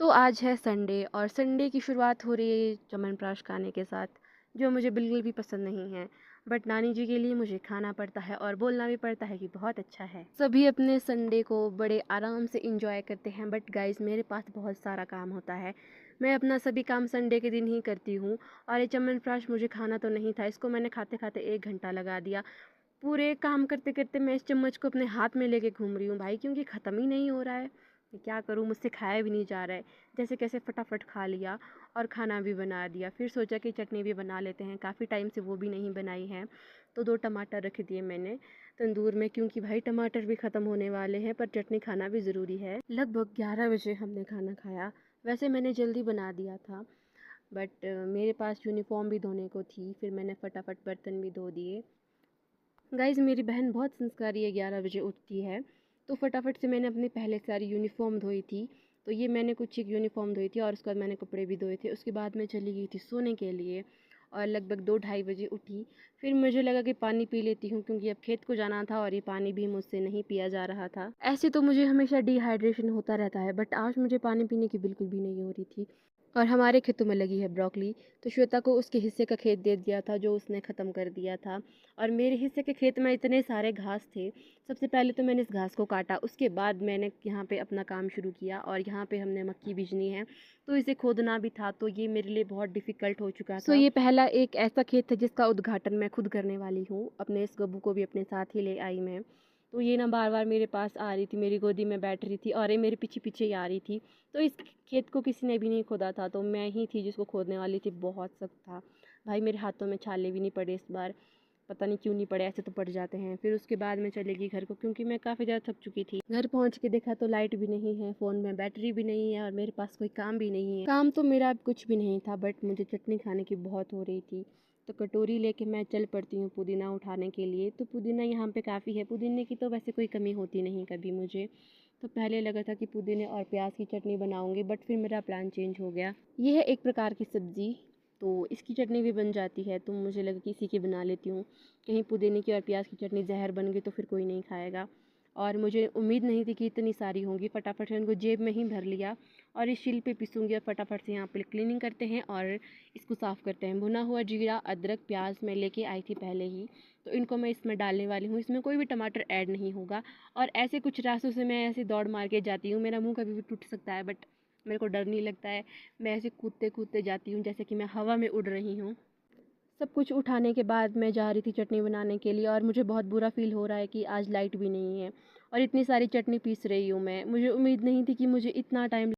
तो आज है संडे और संडे की शुरुआत हो रही है च्यवनप्राश खाने के साथ, जो मुझे बिल्कुल भी पसंद नहीं है। बट नानी जी के लिए मुझे खाना पड़ता है और बोलना भी पड़ता है कि बहुत अच्छा है। सभी अपने संडे को बड़े आराम से इंजॉय करते हैं, बट गाइस मेरे पास बहुत सारा काम होता है। मैं अपना सभी काम संडे के दिन ही करती हूँ। और ये च्यवनप्राश मुझे खाना तो नहीं था, इसको मैंने खाते खाते 1 घंटा लगा दिया। पूरे काम करते करते मैं इस चम्मच को अपने हाथ में लेके घूम रही हूँ भाई, क्योंकि ख़त्म ही नहीं हो रहा है। मैं क्या करूँ, मुझसे खाया भी नहीं जा रहा है। जैसे कैसे फटाफट खा लिया और खाना भी बना दिया। फिर सोचा कि चटनी भी बना लेते हैं, काफ़ी टाइम से वो भी नहीं बनाई है। तो 2 टमाटर रख दिए मैंने तंदूर में, क्योंकि भाई टमाटर भी ख़त्म होने वाले हैं, पर चटनी खाना भी ज़रूरी है। लगभग 11 बजे हमने खाना खाया। वैसे मैंने जल्दी बना दिया था, बट मेरे पास यूनिफॉर्म भी धोने को थी, फिर मैंने फटाफट बर्तन भी धो दिए। गाइज़ मेरी बहन बहुत संस्कारी है, 11 बजे उठती है। तो फटाफट से मैंने अपनी पहले सारी यूनिफ़ॉर्म धोई थी। तो ये मैंने कुछ एक यूनिफ़ॉर्म धोई थी और उसके बाद मैंने कपड़े भी धोए थे। उसके बाद मैं चली गई थी सोने के लिए और लगभग 2 ढाई बजे उठी। फिर मुझे लगा कि पानी पी लेती हूँ, क्योंकि अब खेत को जाना था और ये पानी भी मुझसे नहीं पिया जा रहा था। ऐसे तो मुझे हमेशा डिहाइड्रेशन होता रहता है, बट आज मुझे पानी पीने की बिल्कुल भी नहीं हो रही थी। और हमारे खेतों में लगी है ब्रोकली, तो श्वेता को उसके हिस्से का खेत दे दिया था, जो उसने ख़त्म कर दिया था। और मेरे हिस्से के खेत में इतने सारे घास थे। सबसे पहले तो मैंने इस घास को काटा, उसके बाद मैंने यहाँ पे अपना काम शुरू किया और यहाँ पे हमने मक्की बीजनी है। तो इसे खोदना भी था, तो ये मेरे लिए बहुत डिफ़िकल्ट हो चुका था। ये पहला एक ऐसा खेत है जिसका उद्घाटन मैं खुद करने वाली हूँ। अपने इस गब्बू को भी अपने साथ ही ले आई मैं। तो ये ना बार बार मेरे पास आ रही थी, मेरी गोदी में बैठ रही थी और ये मेरे पीछे पीछे ही आ रही थी। तो इस खेत को किसी ने भी नहीं खोदा था, तो मैं ही थी जिसको खोदने वाली थी। बहुत सख्त था भाई, मेरे हाथों में छाले भी नहीं पड़े इस बार। पता नहीं क्यों नहीं पड़े, ऐसे तो पड़ जाते हैं। फिर उसके बाद मैं चली गई घर को, क्योंकि मैं काफ़ी ज़्यादा थक चुकी थी। घर पहुंच के देखा तो लाइट भी नहीं है, फ़ोन में बैटरी भी नहीं है और मेरे पास कोई काम भी नहीं है। काम तो मेरा अब कुछ भी नहीं था, बट मुझे चटनी खाने की बहुत हो रही थी। तो कटोरी लेके मैं चल पड़ती हूँ पुदीना उठाने के लिए। तो पुदीना यहाँ पे काफ़ी है, पुदीने की तो वैसे कोई कमी होती नहीं कभी मुझे। तो पहले लगा था कि पुदीने और प्याज की चटनी बनाऊंगी, बट फिर मेरा प्लान चेंज हो गया। ये है एक प्रकार की सब्ज़ी, तो इसकी चटनी भी बन जाती है, तो मुझे लगा कि इसी की बना लेती हूँ। कहीं पुदीने की और प्याज की चटनी जहर बन गई तो फिर कोई नहीं खाएगा। और मुझे उम्मीद नहीं थी कि इतनी सारी होंगी। फटाफट से इनको जेब में ही भर लिया और इस शील पे पीसूँगी और फटाफट से यहाँ पे क्लीनिंग करते हैं और इसको साफ़ करते हैं। भुना हुआ जीरा, अदरक, प्याज मैं लेके आई थी पहले ही, तो इनको मैं इसमें डालने वाली हूँ। इसमें कोई भी टमाटर ऐड नहीं होगा। और ऐसे कुछ रास्तों से मैं ऐसे दौड़ मार के जाती हूँ। मेरा मुँह कभी भी टूट सकता है, बट मेरे को डर नहीं लगता है। मैं ऐसे कूदते कूदते जाती हूँ जैसे कि मैं हवा में उड़ रही हूँ। सब कुछ उठाने के बाद मैं जा रही थी चटनी बनाने के लिए और मुझे बहुत बुरा फ़ील हो रहा है कि आज लाइट भी नहीं है और इतनी सारी चटनी पीस रही हूँ मैं। मुझे उम्मीद नहीं थी कि मुझे इतना टाइम